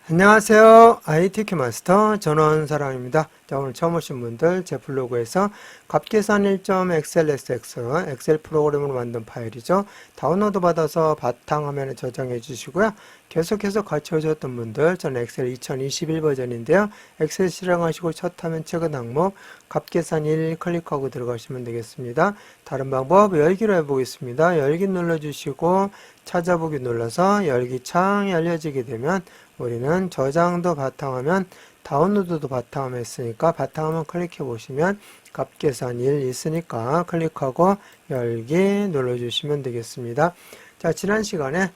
안녕하세요. ITQ 마스터 전원사랑입니다. 자, 오늘 처음 오신 분들 제 블로그에서 값계산 1.xlsx 엑셀 프로그램으로 만든 파일이죠. 다운로드 받아서 바탕화면에 저장해 주시고요. 계속해서 같이 오셨던 분들 저는 엑셀 2021 버전인데요. 엑셀 실행하시고 첫 화면 최근 항목 값계산 1 클릭하고 들어가시면 되겠습니다. 다른 방법 열기로 해보겠습니다. 열기 눌러주시고 찾아보기 눌러서 열기 창 열려지게 되면 우리는 저장도 바탕화면, 다운로드도 바탕화면 있으니까 바탕화면 클릭해 보시면 값계산 1 있으니까 클릭하고 열기 눌러주시면 되겠습니다. 자, 지난 시간에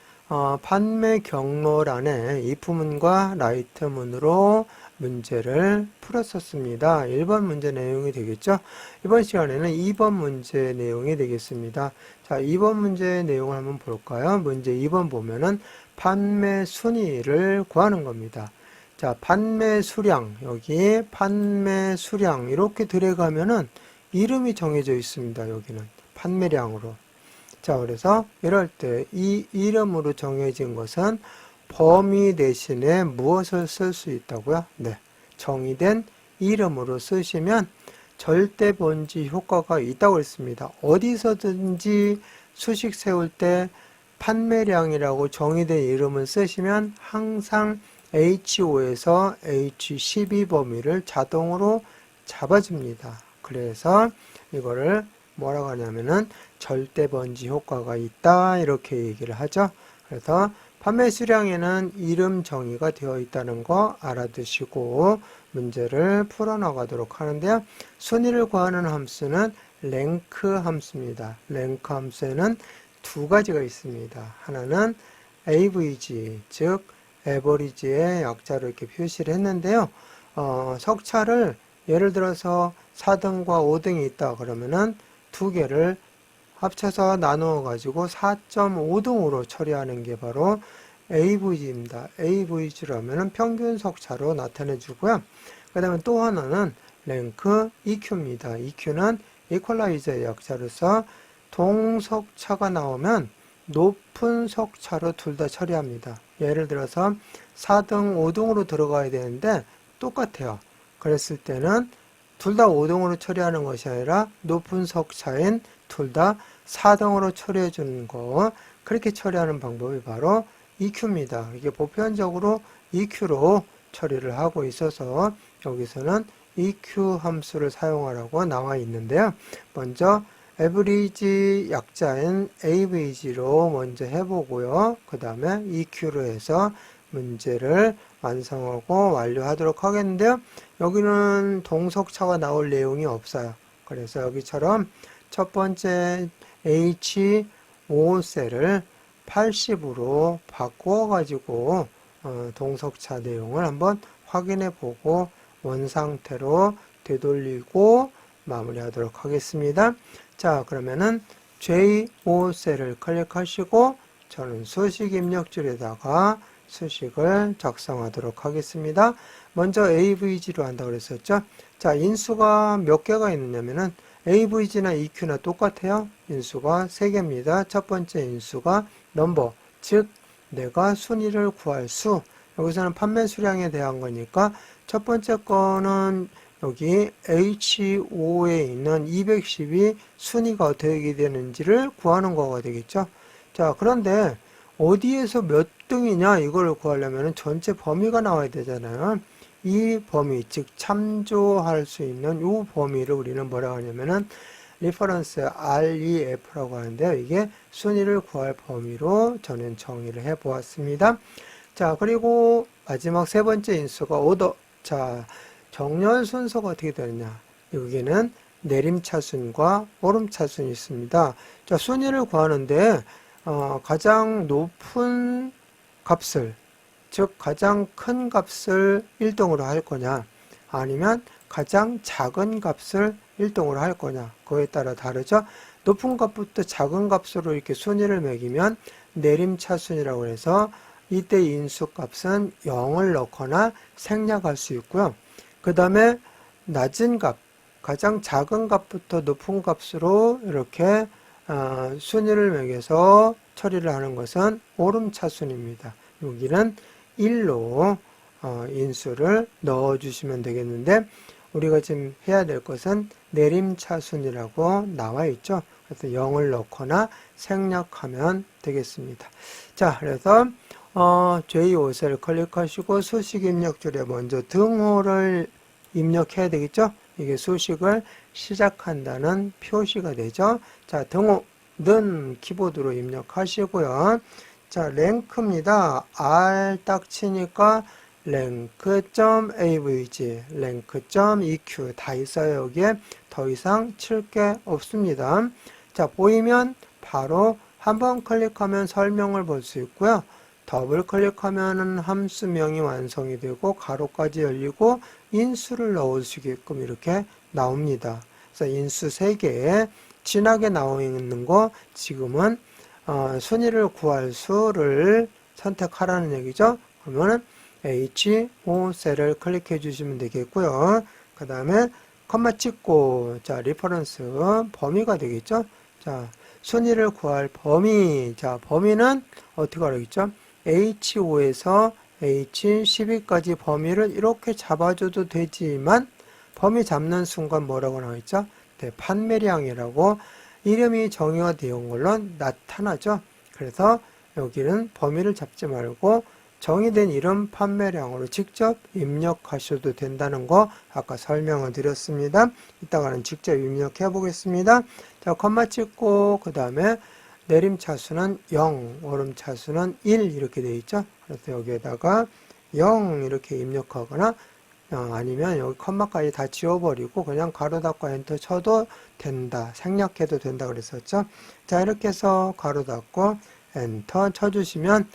판매 경로란에 if문과 라이트문으로 문제를 풀었었습니다. 1번 문제 내용이 되겠죠. 이번 시간에는 2번 문제 내용이 되겠습니다. 자, 2번 문제 내용을 한번 볼까요? 문제 2번 보면은 판매 순위를 구하는 겁니다. 자, 판매 수량, 여기 판매 수량 이렇게 들어가면은 이름이 정해져 있습니다. 여기는 판매량으로. 자, 그래서 이럴 때 이 이름으로 정해진 것은 범위 대신에 무엇을 쓸 수 있다고요? 네, 정의된 이름으로 쓰시면 절대 번지 효과가 있다고 했습니다. 어디서든지 수식 세울 때 판매량이라고 정의된 이름을 쓰시면 항상 HO에서 H12 범위를 자동으로 잡아줍니다. 그래서 이거를 뭐라고 하냐면은 절대 번지 효과가 있다 이렇게 얘기를 하죠. 그래서 판매 수량에는 이름 정의가 되어 있다는 거 알아두시고 문제를 풀어나가도록 하는데요. 순위를 구하는 함수는 랭크 함수입니다. 랭크 함수에는 두 가지가 있습니다. 하나는 AVG, 즉 에버리지의 약자로 이렇게 표시를 했는데요. 석차를 예를 들어서 4등과 5등이 있다 그러면은 두 개를 합쳐서 나누어 가지고 4.5등으로 처리하는 게 바로 AVG입니다. AVG라면 평균 석차로 나타내 주고요. 그 다음에 또 하나는 랭크 EQ입니다. EQ는 이퀄라이저의 약자로서 동석차가 나오면 높은 석차로 둘 다 처리합니다. 예를 들어서 4등, 5등으로 들어가야 되는데 똑같아요. 그랬을 때는 둘 다 5등으로 처리하는 것이 아니라 높은 석차인 둘 다 4등으로 처리해 주는 거, 그렇게 처리하는 방법이 바로 EQ입니다. 이게 보편적으로 EQ로 처리를 하고 있어서 여기서는 EQ 함수를 사용하라고 나와 있는데요. 먼저 average 약자인 average로 먼저 해보고요. 그 다음에 EQ로 해서 문제를 완성하고 완료하도록 하겠는데요. 여기는 동석차가 나올 내용이 없어요. 그래서 여기처럼 첫 번째 H5셀을 80으로 바꾸어 가지고 동석차 내용을 한번 확인해 보고 원상태로 되돌리고 마무리하도록 하겠습니다. 자, 그러면은 J5셀을 클릭하시고 저는 수식 입력줄에다가 수식을 작성하도록 하겠습니다. 먼저 AVG로 한다고 그랬었죠. 자, 인수가 몇 개가 있느냐면은 AVG나 EQ나 똑같아요. 인수가 3개입니다. 첫 번째 인수가 넘버, 즉 내가 순위를 구할 수. 여기서는 판매 수량에 대한 거니까 첫 번째 거는 여기 H5에 있는 210이 순위가 어떻게 되는지를 구하는 거가 되겠죠. 자, 그런데 어디에서 몇 등이냐 이걸 구하려면 전체 범위가 나와야 되잖아요. 이 범위, 즉 참조할 수 있는 이 범위를 우리는 뭐라고 하냐면은 리퍼런스 REF라고 하는데요. 이게 순위를 구할 범위로 저는 정의를 해 보았습니다. 자, 그리고 마지막 세 번째 인수가 오더. 자, 정렬 순서가 어떻게 되느냐. 여기는 내림차순과 오름차순이 있습니다. 자, 순위를 구하는데 가장 높은 값을, 즉 가장 큰 값을 1등으로 할 거냐 아니면 가장 작은 값을 1등으로 할 거냐, 그거에 따라 다르죠. 높은 값부터 작은 값으로 이렇게 순위를 매기면 내림차순이라고 해서 이때 인수값은 0을 넣거나 생략할 수 있고요. 그 다음에 낮은 값, 가장 작은 값부터 높은 값으로 이렇게 순위를 매겨서 처리를 하는 것은 오름차순입니다. 여기는 1로 인수를 넣어 주시면 되겠는데, 우리가 지금 해야 될 것은 내림차순이라고 나와 있죠. 그래서 0을 넣거나 생략하면 되겠습니다. 자, 그래서 J5셀 클릭하시고 수식 입력줄에 먼저 등호를 입력해야 되겠죠. 이게 수식을 시작한다는 표시가 되죠. 자, 등호는 키보드로 입력하시고요. 자, 랭크입니다. R 딱 치니까 랭크.avg, 랭크.eq 다 있어요. 여기에 더 이상 칠 게 없습니다. 자, 보이면 바로 한번 클릭하면 설명을 볼 수 있고요. 더블 클릭하면 함수명이 완성이 되고 가로까지 열리고 인수를 넣을 수 있게끔 이렇게 나옵니다. 그래서 인수 3개에 진하게 나와 있는 거 지금은 순위를 구할 수를 선택하라는 얘기죠. 그러면은 H5셀을 클릭해 주시면 되겠고요. 그 다음에 컴마 찍고, 자, 리퍼런스 범위가 되겠죠. 자, 순위를 구할 범위. 자, 범위는 어떻게 하겠죠? H5에서 H12까지 범위를 이렇게 잡아줘도 되지만, 범위 잡는 순간 뭐라고 나와있죠? 네, 판매량이라고 이름이 정의가 되어 온 걸로 나타나죠. 그래서 여기는 범위를 잡지 말고 정의된 이름 판매량으로 직접 입력하셔도 된다는 거 아까 설명을 드렸습니다. 이따가는 직접 입력해 보겠습니다. 자, 컴마 찍고 그 다음에 내림차수는 0, 오름차수는 1 이렇게 되어 있죠. 그래서 여기에다가 0 이렇게 입력하거나 아니면 여기 컴마까지 다 지워버리고 그냥 가로 닫고 엔터 쳐도 된다. 생략해도 된다 그랬었죠. 자, 이렇게 해서 가로 닫고 엔터 쳐주시면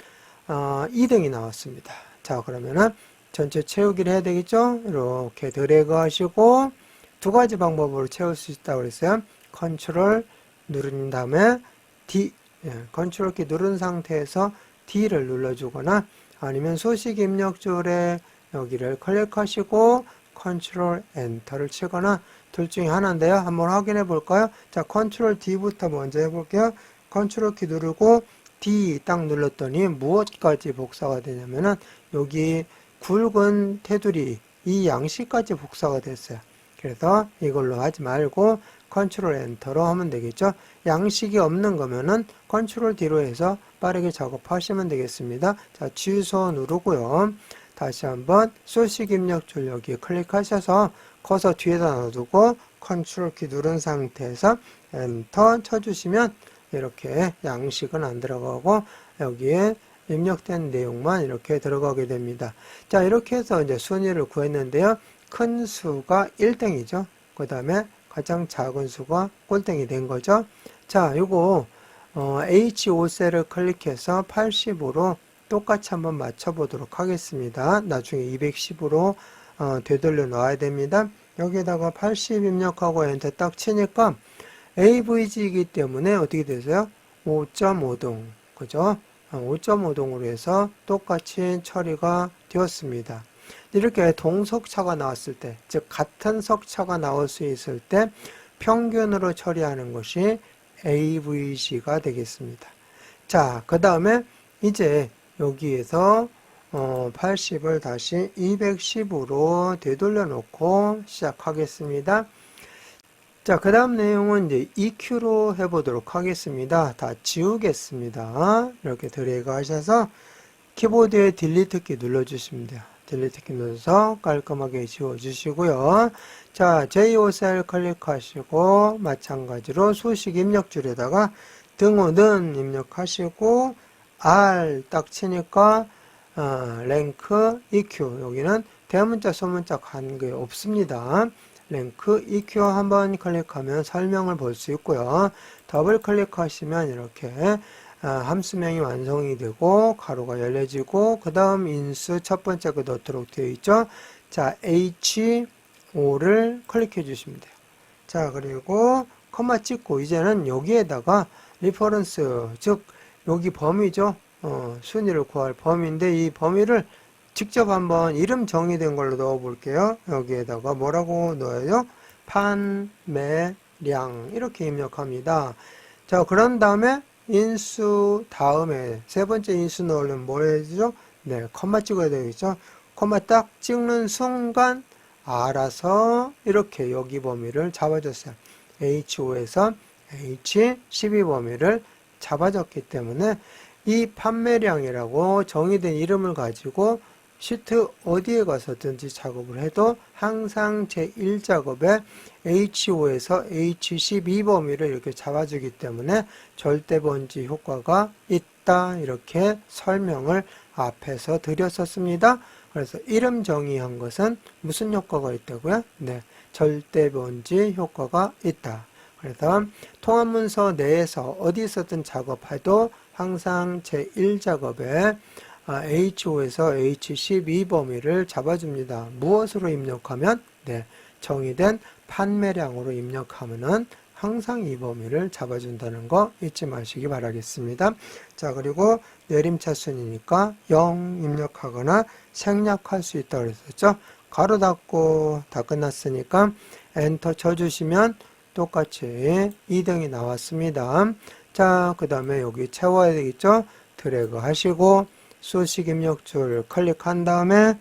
2등이 나왔습니다. 자, 그러면은 전체 채우기를 해야 되겠죠. 이렇게 드래그 하시고 두 가지 방법으로 채울 수 있다고 그랬어요. 컨트롤 누른 다음에 D, 컨트롤 키 누른 상태에서 D를 눌러주거나 아니면 소식 입력줄에 여기를 클릭하시고 컨트롤 엔터를 치거나 둘 중에 하나인데요. 한번 확인해 볼까요? 자, 컨트롤 D부터 먼저 해볼게요. 컨트롤 키 누르고 D 딱 눌렀더니 무엇까지 복사가 되냐면은 여기 굵은 테두리 이 양식까지 복사가 됐어요. 그래서 이걸로 하지 말고 컨트롤 엔터로 하면 되겠죠. 양식이 없는 거면은 컨트롤 D로 해서 빠르게 작업하시면 되겠습니다. 자, 취소 누르고요. 다시 한번 소식 입력줄 여기 클릭하셔서 커서 뒤에다 놔두고 컨트롤 키 누른 상태에서 엔터 쳐주시면 이렇게 양식은 안 들어가고 여기에 입력된 내용만 이렇게 들어가게 됩니다. 자, 이렇게 해서 이제 순위를 구했는데요. 큰 수가 1등이죠. 그 다음에 가장 작은 수가 꼴등이 된 거죠. 자, 요거 H5셀을 클릭해서 80으로 똑같이 한번 맞춰보도록 하겠습니다. 나중에 210으로 되돌려 놔야 됩니다. 여기에다가 80 입력하고 엔터 딱 치니까 AVG이기 때문에 어떻게 되세요? 5.5동, 그죠? 5.5동으로 해서 똑같이 처리가 되었습니다. 이렇게 동석차가 나왔을 때, 즉 같은 석차가 나올 수 있을 때 평균으로 처리하는 것이 AVG가 되겠습니다. 자, 그 다음에 이제 여기에서 80을 다시 210으로 되돌려 놓고 시작하겠습니다. 자, 그 다음 내용은 이제 EQ로 해보도록 하겠습니다. 다 지우겠습니다. 이렇게 드래그 하셔서 키보드에 딜리트 키 눌러주시면 돼요. 딜리트 키 눌러서 깔끔하게 지워주시고요. 자, J5셀 클릭하시고 마찬가지로 수식 입력줄에다가 등호는 입력하시고 R 딱 치니까 랭크 EQ 여기는 대문자 소문자 관계 없습니다. 랭크 EQ 한번 클릭하면 설명을 볼 수 있고요. 더블 클릭하시면 이렇게 함수명이 완성이 되고 가로가 열려지고 그 다음 인수 첫 번째 거 넣도록 되어 있죠. 자, H5를 클릭해 주시면 돼요. 자, 그리고 컴마 찍고 이제는 여기에다가 리퍼런스 즉 여기 범위죠. 순위를 구할 범위인데 이 범위를 직접 한번 이름 정의된 걸로 넣어 볼게요. 여기에다가 뭐라고 넣어요? 판매량 이렇게 입력합니다. 자, 그런 다음에 인수 다음에 세 번째 인수 넣으려면 뭐 해야죠? 네, 컴마 찍어야 되겠죠? 콤마 딱 찍는 순간 알아서 이렇게 여기 범위를 잡아줬어요. H5에서 H12 범위를 잡아줬기 때문에 이 판매량이라고 정의된 이름을 가지고 시트 어디에 가서든지 작업을 해도 항상 제1작업에 H5에서 H12 범위를 이렇게 잡아주기 때문에 절대 번지 효과가 있다, 이렇게 설명을 앞에서 드렸었습니다. 그래서 이름 정의한 것은 무슨 효과가 있다고요? 네, 절대 번지 효과가 있다. 그래서 통합문서 내에서 어디서든 작업해도 항상 제1작업에 H5에서 H12 범위를 잡아줍니다. 무엇으로 입력하면? 네, 정의된 판매량으로 입력하면은 항상 이 범위를 잡아준다는 거 잊지 마시기 바라겠습니다. 자, 그리고 내림차순이니까 0 입력하거나 생략할 수 있다고 그랬었죠. 가로 닫고 다 끝났으니까 엔터 쳐주시면 똑같이 2등이 나왔습니다. 자, 그 다음에 여기 채워야 되겠죠. 드래그 하시고 수식 입력줄 클릭한 다음에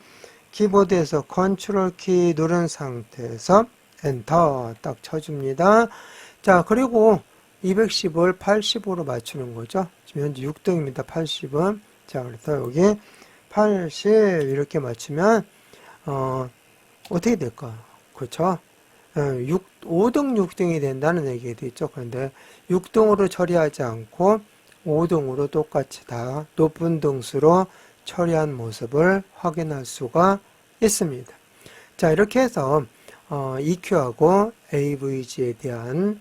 키보드에서 컨트롤 키 누른 상태에서 엔터 딱 쳐줍니다. 자, 그리고 210을 85로 맞추는 거죠. 지금 현재 6등입니다. 80은. 자, 그래서 여기 80 이렇게 맞추면 어떻게 될까요? 그렇죠? 5등, 6등이 된다는 얘기가 있죠. 그런데 6등으로 처리하지 않고 5등으로 똑같이 다 높은 등수로 처리한 모습을 확인할 수가 있습니다. 자, 이렇게 해서 EQ하고 AVG에 대한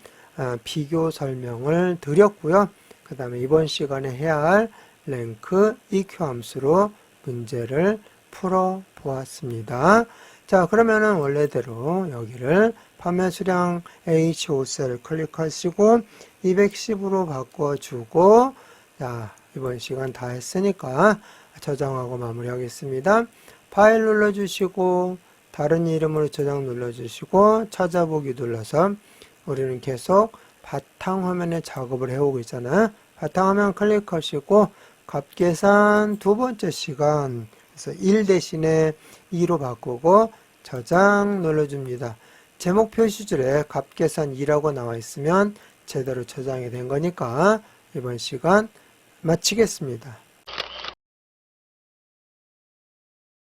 비교 설명을 드렸고요. 그 다음에 이번 시간에 해야 할 랭크 EQ 함수로 문제를 풀어 보았습니다. 자, 그러면은 원래대로 여기를 판매 수량 H5셀을 클릭하시고 210으로 바꿔주고, 자, 이번 시간 다 했으니까 저장하고 마무리하겠습니다. 파일 눌러주시고 다른 이름으로 저장 눌러주시고 찾아보기 눌러서 우리는 계속 바탕화면에 작업을 해오고 있잖아요. 바탕화면 클릭하시고 값계산 두 번째 시간, 그래서 1 대신에 2로 바꾸고 저장 눌러줍니다. 제목 표시줄에 값계산 2라고 나와 있으면 제대로 저장이 된 거니까 이번 시간 마치겠습니다.